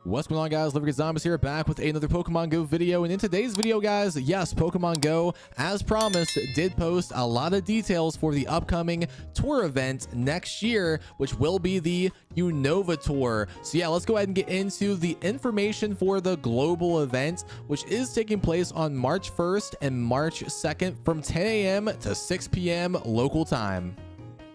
What's going on, guys? Liverpool Zombies here, back with another Pokemon Go video. And in today's video, guys, yes, Pokemon Go, as promised, did post a lot of details for the upcoming tour event next year, which will be the Unova Tour. So yeah, let's go ahead and get into the information for the global event, which is taking place on March 1st and March 2nd from 10 a.m. to 6 p.m. local time.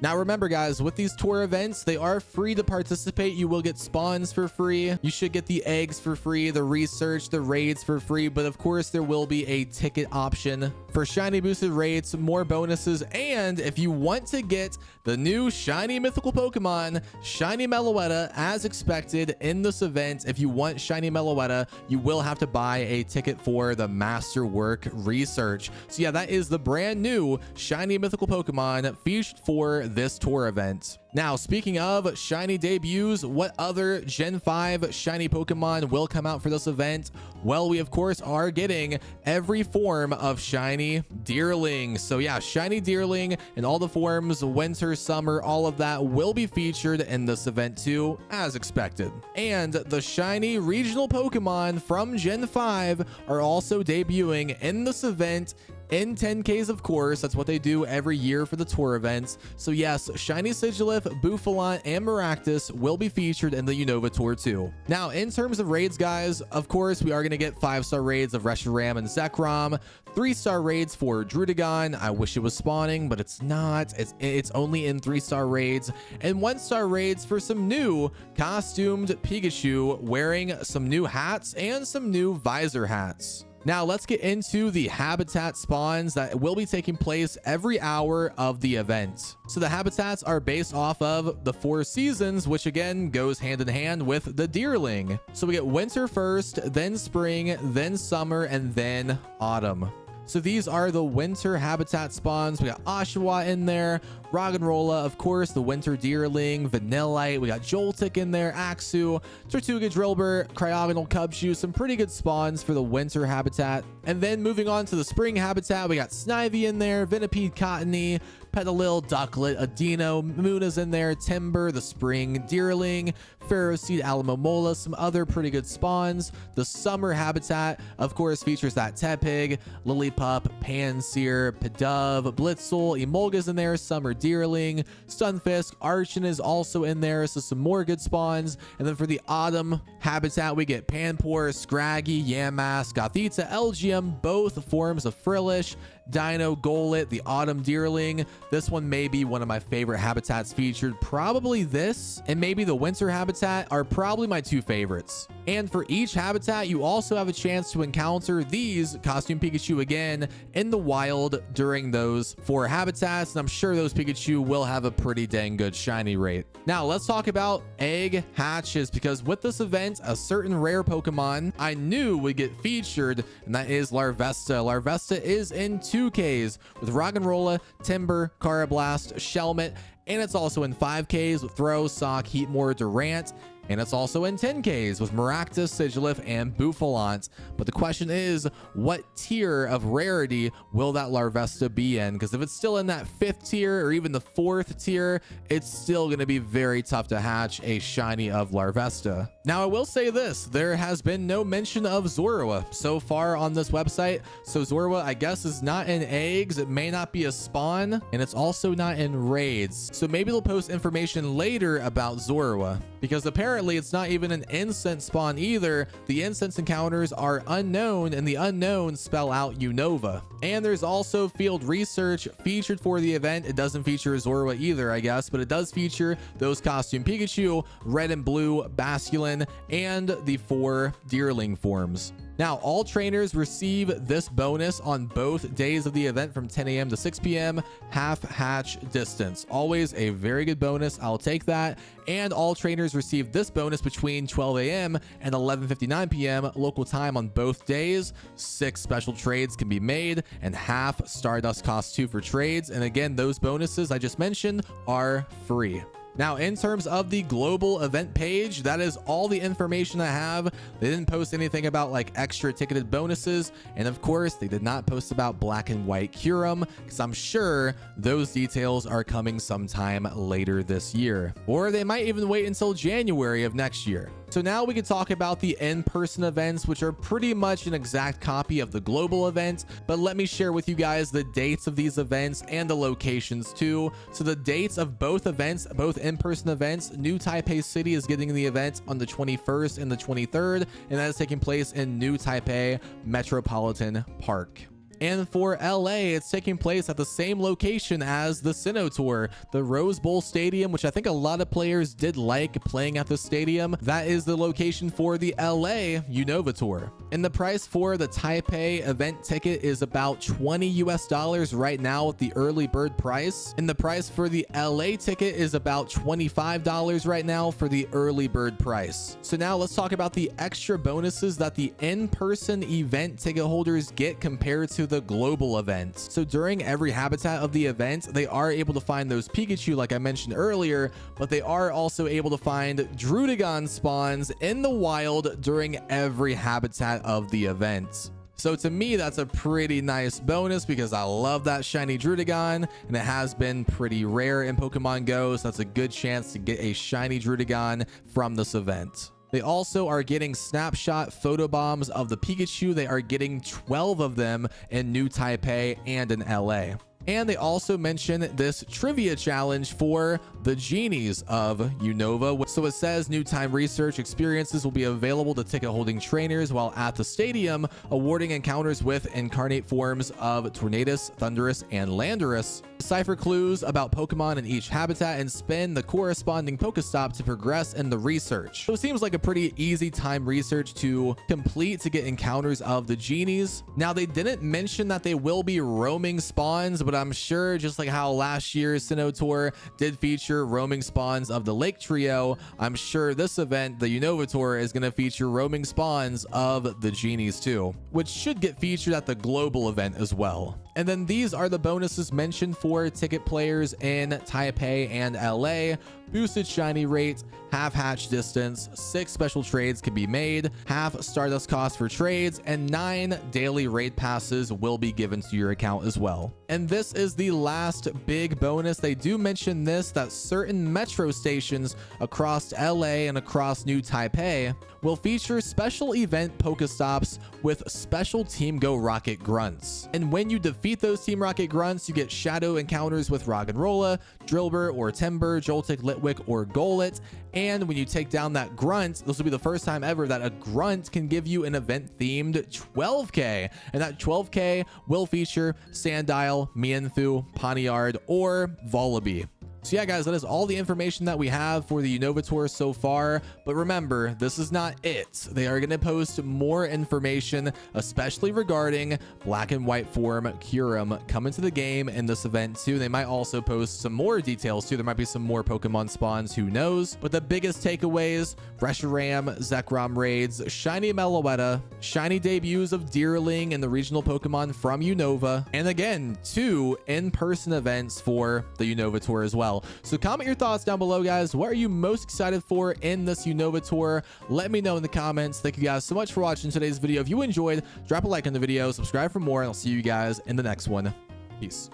Now remember, guys, with these tour events, they are free to participate. You will get spawns for free. You should get the eggs for free, the research, the raids for free. But of course, there will be a ticket option for shiny boosted raids, more bonuses. And if you want to get the new shiny mythical Pokemon, shiny Meloetta, as expected in this event, if you want shiny Meloetta, you will have to buy a ticket for the Masterwork research. So yeah, that is the brand new shiny mythical Pokemon featured for this tour event. Now, speaking of shiny debuts, what other Gen 5 shiny Pokemon will come out for this event? Well, we of course are getting every form of shiny Deerling. So yeah, shiny Deerling in all the forms, winter, summer, all of that will be featured in this event too, as expected. And the shiny regional Pokemon from Gen 5 are also debuting in this event in 10Ks, of course. That's what they do every year for the tour events. So yes, shiny Sigilif, Buffalant, and Maractus will be featured in the Unova Tour too. Now, in terms of raids, guys, of course, we are going to get 5-star raids of Reshiram and Zekrom, 3-star raids for Druddigon. I wish it was spawning, but it's not. It's only in 3-star raids, and 1-star raids for some new costumed Pikachu wearing some new hats and some new visor hats. Now, let's get into the habitat spawns that will be taking place every hour of the event. So the habitats are based off of the 4 seasons, which again goes hand in hand with the Deerling. So we get winter first, then spring, then summer, and then autumn. So these are the winter habitat spawns. We got Oshawott in there, Roggenrola, of course, the winter Deerling, Vanillite. We got Joltik in there, Axew, Tortuga Drillbur, Cryogonal Cubchoo. Some pretty good spawns for the winter habitat. And then moving on to the spring habitat, we got Snivy in there, Venipede Cottony, Petalil, Ducklet, Adino, Muna's in there, Timber, the spring Deerling, Ferroseed, Alamomola, some other pretty good spawns. The summer habitat, of course, features that Tepig, Lillipup, Panseer, Pidove, Blitzel, Emolga's in there, Summer Deerling, Stunfisk, Archon is also in there, so some more good spawns. And then for the autumn habitat, we get Panpour, Scraggy, Yamask, Gothita, Elgium, both forms of Frillish, Dino, Golett, the autumn Deerling. This one may be one of my favorite habitats featured. Probably this and maybe the winter habitat are probably my 2 favorites. And for each habitat, you also have a chance to encounter these costume Pikachu again in the wild during those 4 habitats. And I'm sure those Pikachu will have a pretty dang good shiny rate. Now let's talk about egg hatches, because with this event, a certain rare Pokemon I knew would get featured, and that is Larvesta. Larvesta is in 2Ks with Roggenrola, Timber, Carablast, Shelmet, and it's also in 5Ks with Throw, Sock, Heatmore, Durant. And it's also in 10Ks with Maractus, Sigilif, and Buffalant. But the question is, what tier of rarity will that Larvesta be in? Because if it's still in that 5th tier or even the 4th tier, it's still going to be very tough to hatch a shiny of Larvesta. Now, I will say this. There has been no mention of Zorua so far on this website. So Zorua, I guess, is not in eggs. It may not be a spawn, and it's also not in raids. So maybe they'll post information later about Zorua, because apparently it's not even an incense spawn either. The incense encounters are unknown, and the unknown spell out Unova. And there's also field research featured for the event. It doesn't feature Zorua either, I guess, but it does feature those costume Pikachu, red and blue Basculin, and the 4 Deerling forms. Now, all trainers receive this bonus on both days of the event from 10 a.m. to 6 p.m. half hatch distance. Always a very good bonus. I'll take that. And all trainers receive this bonus between 12 a.m. and 11:59 p.m. local time on both days. 6 special trades can be made, and half Stardust costs 2 for trades. And again, those bonuses I just mentioned are free. Now, in terms of the global event page, that is all the information I have. They didn't post anything about like extra ticketed bonuses. And of course, they did not post about Black and White Kyurem, because I'm sure those details are coming sometime later this year. Or they might even wait until January of next year. So now we can talk about the in-person events, which are pretty much an exact copy of the global event, but let me share with you guys the dates of these events and the locations too. So the dates of both events, both in-person events, New Taipei City is getting the event on the 21st and the 23rd, and that is taking place in New Taipei Metropolitan Park. And for LA, it's taking place at the same location as the Sinnoh Tour, the Rose Bowl Stadium, which I think a lot of players did like playing at the stadium. That is the location for the LA Unova Tour. And the price for the Taipei event ticket is about $20 US right now with the early bird price. And the price for the LA ticket is about $25 right now for the early bird price. So now let's talk about the extra bonuses that the in-person event ticket holders get compared to the global event. So during every habitat of the event, they are able to find those Pikachu like I mentioned earlier, but they are also able to find Drudigon spawns in the wild during every habitat of the event. So to me, that's a pretty nice bonus because I love that shiny Drudigon, and it has been pretty rare in Pokemon Go, so that's a good chance to get a shiny Drudigon from this event. They also are getting snapshot photobombs of the Pikachu. They are getting 12 of them in New Taipei and in LA. And they also mention this trivia challenge for the genies of Unova. So it says new time research experiences will be available to ticket holding trainers while at the stadium, awarding encounters with incarnate forms of Tornadus, Thundurus, and Landorus. Decipher clues about Pokemon in each habitat and spin the corresponding Pokestop to progress in the research. So it seems like a pretty easy time research to complete to get encounters of the genies. Now they didn't mention that they will be roaming spawns, but I'm sure just like how last year's Sinnoh Tour did feature roaming spawns of the Lake Trio, I'm sure this event, the Unova Tour, is going to feature roaming spawns of the genies too, which should get featured at the global event as well. And then these are the bonuses mentioned for ticket players in Taipei and LA. Boosted shiny rate, half hatch distance, 6 special trades can be made, half Stardust cost for trades, and 9 daily raid passes will be given to your account as well. And this is the last big bonus. They do mention this, that certain metro stations across LA and across New Taipei will feature special event Pokestops with special Team Go Rocket grunts. And when you defeat those Team Rocket grunts, you get shadow encounters with Roggenrola, Drillbur, or Timber, Joltik, Litwick, or Golett. And when you take down that grunt, this will be the first time ever that a grunt can give you an event themed 12k, and that 12k will feature Sandile, Mienfoo, Poniard, or Volibee. So yeah, guys, that is all the information that we have for the Unova Tour so far. But remember, this is not it. They are going to post more information, especially regarding Black and White form Kyurem coming to the game in this event too. They might also post some more details too. There might be some more Pokemon spawns, who knows? But the biggest takeaways: Reshiram, Zekrom raids, shiny Meloetta, shiny debuts of Deerling and the regional Pokemon from Unova, and again, 2 in-person events for the Unova Tour as well. So comment your thoughts down below, guys. What are you most excited for in this Unova Tour? Let me know in the comments. Thank you guys so much for watching today's video. If you enjoyed, drop a like on the video, subscribe for more, and I'll see you guys in the next one. Peace.